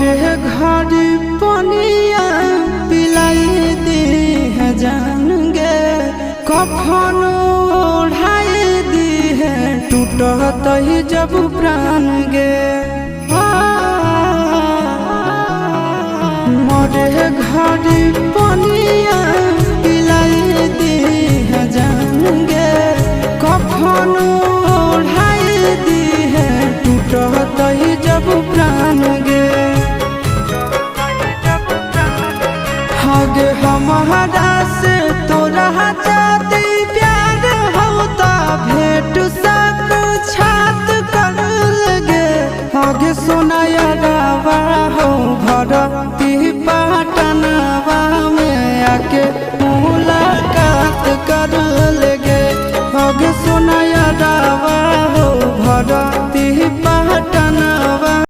मोरे घर पनिया पिलाई दी है जान गे, कफन ओढ़ाई दी है टूटत ही जब प्राण गे। मोरे घर पनिया पिलाई दी है जान गे, कफन ओढ़ाई दी है टूटत ही जब प्राण गे। हगे हमारा से तोरा जाती प्यार होता भेंट साक्षात कर लगे। हगे सोनाया रावा हो भरती पाटनवा में आके